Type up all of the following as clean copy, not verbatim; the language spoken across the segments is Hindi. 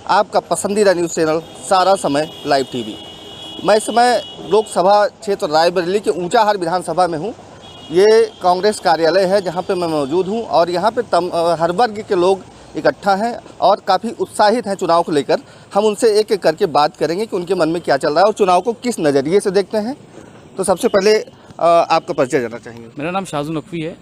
आपका पसंदीदा न्यूज़ चैनल सारा समय लाइव टीवी। मैं इस समय लोकसभा क्षेत्र रायबरेली के ऊंचाहार विधानसभा में हूं। ये कांग्रेस कार्यालय है जहां पे मैं मौजूद हूं और यहां पे हर वर्ग के लोग इकट्ठा हैं और काफ़ी उत्साहित हैं चुनाव को लेकर। हम उनसे एक एक करके बात करेंगे कि उनके मन में क्या चल रहा है और चुनाव को किस नज़रिए से देखते हैं। तो सबसे पहले आपका परिचय जानना चाहेंगे। मेरा नाम शाहजू नकवी है।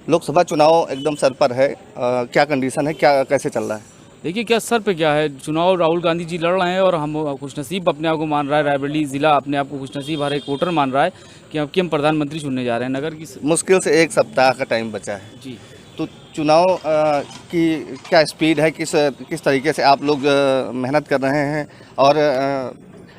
लोकसभा चुनाव एकदम सर पर है, क्या कंडीशन है, क्या कैसे चल रहा है? देखिए क्या सर पे क्या है, चुनाव राहुल गांधी जी लड़ रहे हैं और हम खुशनसीब अपने आप को मान रहा है, रायबरेली ज़िला अपने आप को खुशनसीब हर एक वोटर मान रहा है कि अब की हम प्रधानमंत्री चुनने जा रहे हैं। नगर की मुश्किल से एक सप्ताह का टाइम बचा है जी। तो चुनाव की क्या स्पीड है, किस तरीके से आप लोग मेहनत कर रहे हैं और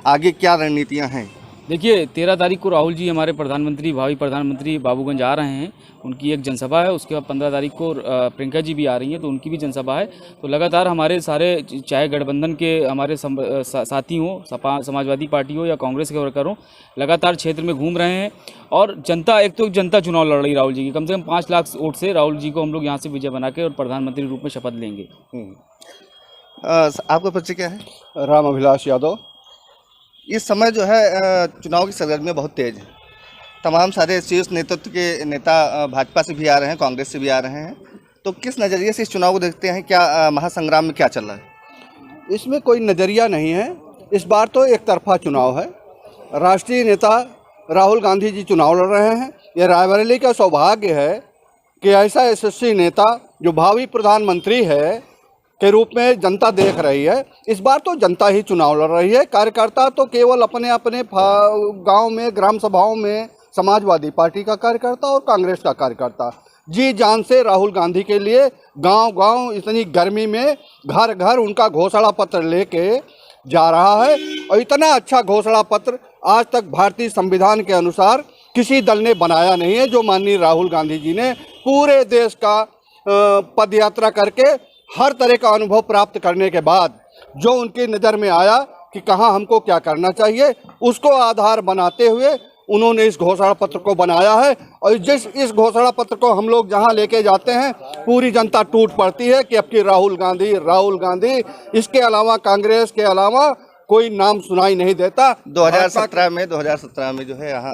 आगे क्या रणनीतियां हैं? देखिए 13 तारीख को राहुल जी हमारे प्रधानमंत्री भावी प्रधानमंत्री बाबूगंज आ रहे हैं, उनकी एक जनसभा है। उसके बाद 15 तारीख को प्रियंका जी भी आ रही हैं तो उनकी भी जनसभा है। तो लगातार हमारे सारे चाहे गठबंधन के हमारे साथी हों, सपा समाजवादी पार्टी हो या कांग्रेस के वर्कर हों, लगातार क्षेत्र में घूम रहे हैं। और जनता, एक तो जनता चुनाव लड़ रही राहुल जी की, कम से कम 5 लाख वोट से राहुल जी को हम लोग यहाँ से विजय बना के और प्रधानमंत्री रूप में शपथ लेंगे। आपका परिचय क्या है? राम अभिलाष यादव। इस समय जो है चुनाव की सरगर्मियाँ बहुत तेज़ हैं। तमाम सारे शीर्ष नेतृत्व के नेता भाजपा से भी आ रहे हैं, कांग्रेस से भी आ रहे हैं। तो किस नज़रिए से इस चुनाव को देखते हैं? क्या महासंग्राम में क्या चल रहा है? इसमें कोई नज़रिया नहीं है। इस बार तो एक तरफा चुनाव है। राष्ट्रीय नेता राहुल गांधी जी चुनाव लड़ रहे हैं। यह रायबरेली का सौभाग्य है कि ऐसा यशस्वी नेता जो भावी प्रधानमंत्री है के रूप में जनता देख रही है। इस बार तो जनता ही चुनाव लड़ रही है। कार्यकर्ता तो केवल अपने अपने गांव में, ग्राम सभाओं में समाजवादी पार्टी का कार्यकर्ता और कांग्रेस का कार्यकर्ता जी जान से राहुल गांधी के लिए गांव-गांव इतनी गर्मी में घर घर उनका घोषणा पत्र लेके जा रहा है। और इतना अच्छा घोषणा पत्र आज तक भारतीय संविधान के अनुसार किसी दल ने बनाया नहीं है। जो माननीय राहुल गांधी जी ने पूरे देश का पदयात्रा करके हर तरह का अनुभव प्राप्त करने के बाद जो उनकी नज़र में आया कि कहाँ हमको क्या करना चाहिए, उसको आधार बनाते हुए उन्होंने इस घोषणा पत्र को बनाया है। और इस घोषणा पत्र को हम लोग जहाँ लेके जाते हैं पूरी जनता टूट पड़ती है कि अब की राहुल गांधी, इसके अलावा कांग्रेस के अलावा कोई नाम सुनाई नहीं देता। 2017 में जो है यहाँ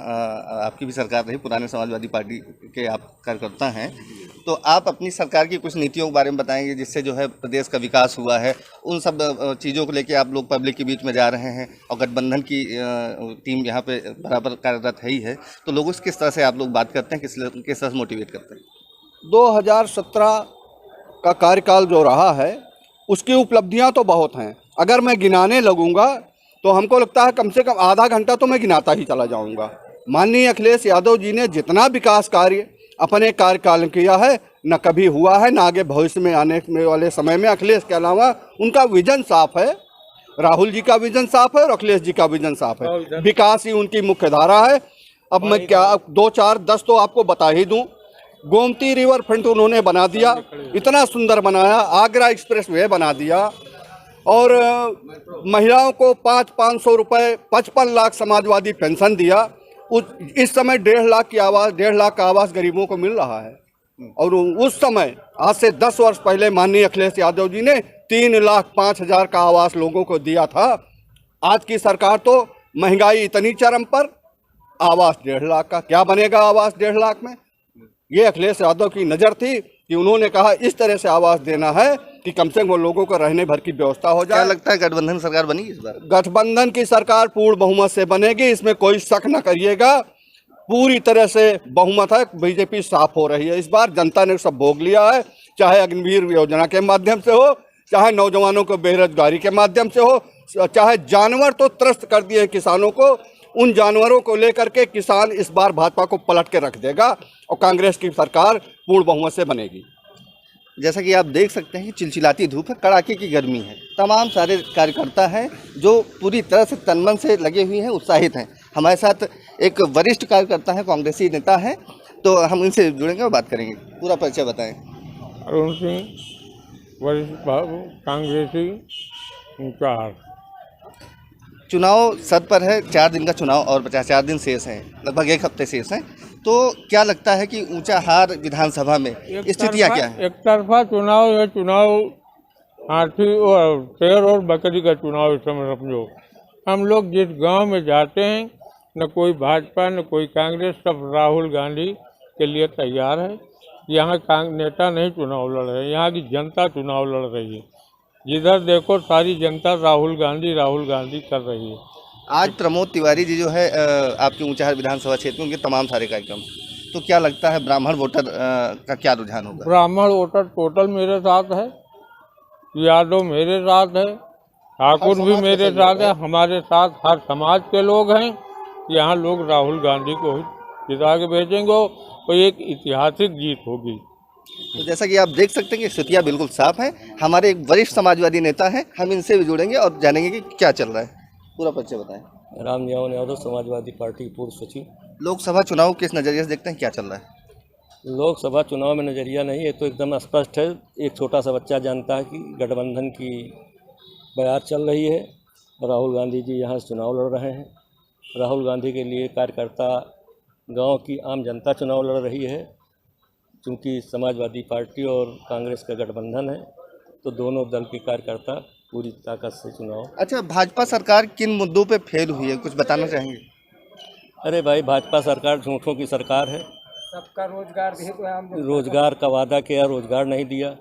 आपकी भी सरकार रही, पुराने समाजवादी पार्टी के आप कार्यकर्ता हैं। तो आप अपनी सरकार की कुछ नीतियों के बारे में बताएंगे जिससे जो है प्रदेश का विकास हुआ है। उन सब चीज़ों को लेके आप लोग पब्लिक के बीच में जा रहे हैं और गठबंधन की टीम यहाँ पे बराबर कार्यरत है ही है। तो लोगों से किस तरह से आप लोग बात करते हैं, किस तरह से मोटिवेट करते हैं? 2017 का कार्यकाल जो रहा है उसकी उपलब्धियां तो बहुत हैं। अगर मैं गिनाने लगूंगा तो हमको लगता है कम से कम आधा घंटा तो मैं गिनाता ही चला जाऊंगा। माननीय अखिलेश यादव जी ने जितना विकास कार्य अपने कार्यकाल में किया है न कभी हुआ है, न आगे भविष्य में आने वाले समय में। अखिलेश के अलावा उनका विजन साफ है, राहुल जी का विजन साफ है और अखिलेश जी का विजन साफ है। विकास ही उनकी मुख्य धारा है। अब मैं क्या 2, 4, 10 तो आपको बता ही दूँ। गोमती रिवर फ्रंट उन्होंने बना दिया, इतना सुंदर बनाया। आगरा एक्सप्रेस वे बना दिया और महिलाओं को 500 रुपये, 55 लाख समाजवादी पेंशन दिया। इस समय 1.5 लाख का आवास गरीबों को मिल रहा है। और उस समय आज से 10 वर्ष पहले माननीय अखिलेश यादव जी ने 3,05,000 का आवास लोगों को दिया था। आज की सरकार तो महंगाई इतनी चरम पर, आवास 1.5 लाख का क्या बनेगा आवास 1.5 लाख में? ये अखिलेश यादव की नज़र थी कि उन्होंने कहा इस तरह से आवास देना है कि कम से कम लोगों को रहने भर की व्यवस्था हो जाए। क्या लगता है गठबंधन सरकार बनी इस बार? गठबंधन की सरकार पूर्ण बहुमत से बनेगी, इसमें कोई शक न करिएगा। पूरी तरह से बहुमत है, बीजेपी साफ हो रही है। इस बार जनता ने सब भोग लिया है, चाहे अग्निवीर योजना के माध्यम से हो, चाहे नौजवानों को बेरोजगारी के माध्यम से हो, चाहे जानवर तो त्रस्त कर दिए किसानों को। उन जानवरों को लेकर के किसान इस बार भाजपा को पलट के रख देगा और कांग्रेस की सरकार पूर्ण बहुमत से बनेगी। जैसा कि आप देख सकते हैं कि चिलचिलाती धूप है, कड़ाके की गर्मी है। तमाम सारे कार्यकर्ता हैं जो पूरी तरह से तन-मन से लगे हुए हैं, उत्साहित हैं। हमारे साथ एक वरिष्ठ कार्यकर्ता हैं, कांग्रेसी नेता हैं, तो हम इनसे जुड़ेंगे और बात करेंगे। पूरा परिचय बताएं। अरुण सिंह, वरिष्ठ कांग्रेसी ऊंचाहार। चुनाव सर पर है, 4 दिन का चुनाव और 4 दिन शेष हैं, लगभग 1 हफ्ते शेष हैं। तो क्या लगता है कि ऊंचाहार विधानसभा में स्थितियाँ क्या हैं? एक तरफा चुनाव, यह चुनाव हाथी और शेर और बकरी का चुनाव इस समय समझो। हम लोग जिस गांव में जाते हैं न कोई भाजपा न कोई कांग्रेस, सब राहुल गांधी के लिए तैयार है। यहाँ नेता नहीं चुनाव लड़ रहे, यहाँ की जनता चुनाव लड़ रही है। जिधर देखो सारी जनता राहुल गांधी कर रही है। आज प्रमोद तिवारी जी जो है आपके ऊंचाहार विधानसभा क्षेत्र में उनके तमाम सारे कार्यक्रम, तो क्या लगता है ब्राह्मण वोटर का क्या रुझान होगा? ब्राह्मण वोटर टोटल मेरे साथ है, यादव मेरे साथ है, ठाकुर भी मेरे साथ है, हमारे साथ हर समाज के लोग हैं। यहाँ लोग राहुल गांधी को जिता के भेजेंगे तो एक ऐतिहासिक जीत होगी। तो जैसा कि आप देख सकते हैं कि स्थितियाँ बिल्कुल साफ हैं। हमारे एक वरिष्ठ समाजवादी नेता हैं, हम इनसे भी जुड़ेंगे और जानेंगे कि क्या चल रहा है। पूरा परिचय बताएं। राम जयवन यादव, समाजवादी पार्टी पूर्व सचिव। लोकसभा चुनाव किस नज़रिए से देखते हैं, क्या चल रहा है? लोकसभा चुनाव में नज़रिया नहीं, ये तो एकदम स्पष्ट है। एक छोटा सा बच्चा जानता है कि गठबंधन की बयार चल रही है। राहुल गांधी जी यहाँ से चुनाव लड़ रहे हैं। राहुल गांधी के लिए कार्यकर्ता, गांव की आम जनता चुनाव लड़ रही है। क्योंकि समाजवादी पार्टी और कांग्रेस का गठबंधन है तो दोनों दल के कार्यकर्ता पूरी ताकत से चुनाव। अच्छा, भाजपा सरकार किन मुद्दों पे फेल हुई है, कुछ बताना चाहेंगे? अरे भाई, भाजपा सरकार झूठों की सरकार है। सबका रोजगार भी तो रोजगार का वादा किया, रोजगार नहीं दिया।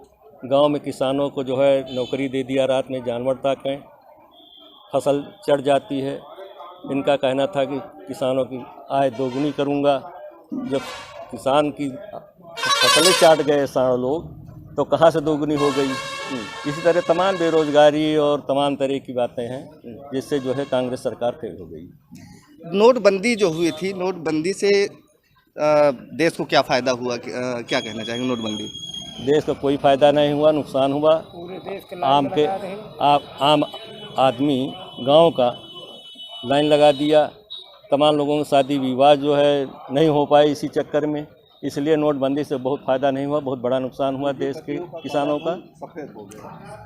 गांव में किसानों को जो है नौकरी दे दिया, रात में जानवर ताकें, फसल चढ़ जाती है। इनका कहना था कि किसानों की आय दोगुनी करूंगा। जब किसान की फसलें चाट गए सारे लोग तो कहाँ से दोगुनी हो गई। इसी तरह तमाम बेरोजगारी और तमाम तरह की बातें हैं जिससे जो है कांग्रेस सरकार फेल हो गई। नोटबंदी जो हुई थी, नोटबंदी से देश को क्या फ़ायदा हुआ, क्या कहना चाहेंगे? नोटबंदी देश को कोई फ़ायदा नहीं हुआ, नुकसान हुआ। पूरे देश के आम आदमी गांव का लाइन लगा दिया। तमाम लोगों के शादी विवाह जो है नहीं हो पाए इसी चक्कर में। इसलिए नोटबंदी से बहुत फ़ायदा नहीं हुआ, बहुत बड़ा नुकसान हुआ देश के किसानों का।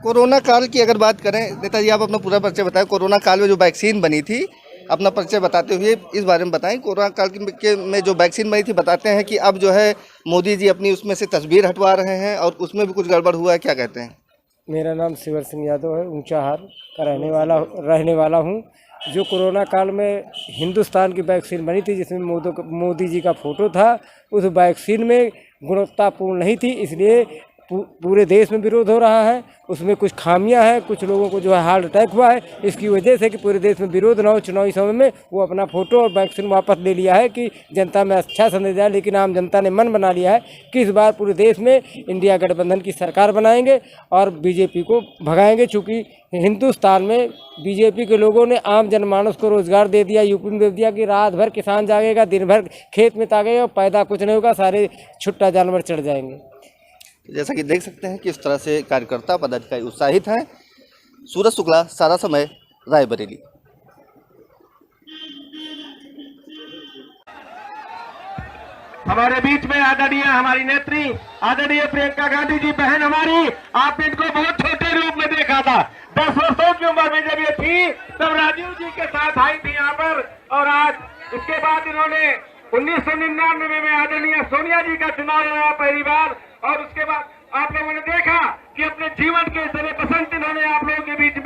कोरोना काल की अगर बात करें, नेताजी आप अपना पूरा परिचय बताएं। कोरोना काल में जो वैक्सीन बनी थी, अपना परिचय बताते हुए इस बारे में बताएं। कोरोना काल में जो वैक्सीन बनी थी, बताते हैं कि अब जो है मोदी जी अपनी उसमें से तस्वीर हटवा रहे हैं और उसमें भी कुछ गड़बड़ हुआ है, क्या कहते हैं? मेरा नाम शिवर सिंह यादव है, ऊंचाहार का रहने वाला हूं। जो कोरोना काल में हिंदुस्तान की वैक्सीन बनी थी जिसमें मोदी जी का फोटो था, उस वैक्सीन में गुणवत्तापूर्ण नहीं थी, इसलिए पूरे देश में विरोध हो रहा है। उसमें कुछ खामियां हैं, कुछ लोगों को जो है हार्ट अटैक हुआ है। इसकी वजह से कि पूरे देश में विरोध ना हो चुनावी समय में, वो अपना फोटो और वैक्सीन वापस ले लिया है कि जनता में अच्छा संदेश जाए। लेकिन आम जनता ने मन बना लिया है कि इस बार पूरे देश में इंडिया गठबंधन की सरकार बनाएंगे और बीजेपी को भगाएंगे। चूँकि हिंदुस्तान में बीजेपी के लोगों ने आम जनमानस को रोजगार दे दिया। यूपी में दे दिया कि रात भर किसान जागेगा, दिन भर खेत में तागेगा और पैदा कुछ नहीं होगा, सारे छुट्टा जानवर चढ़ जाएंगे। जैसा कि देख सकते हैं कि इस तरह से कार्यकर्ता पदाधिकारी उत्साहित हैं। सूरज शुक्ला, सारा समय, रायबरेली। हमारे बीच में आदरणीय हमारी नेत्री आदरणीय प्रियंका गांधी जी बहन हमारी, आप इनको बहुत छोटे रूप में देखा था। 10 वर्षों की उम्र में जब ये थी तब राजीव जी के साथ आई थी यहाँ पर, और आज इसके बाद इन्होंने 1999 में आदरणीय सोनिया जी का चुनाव लड़ा पहली बार, और उसके बाद आप लोगों ने देखा कि अपने जीवन के तरह बसंत इन्होंने आप लोगों के बीच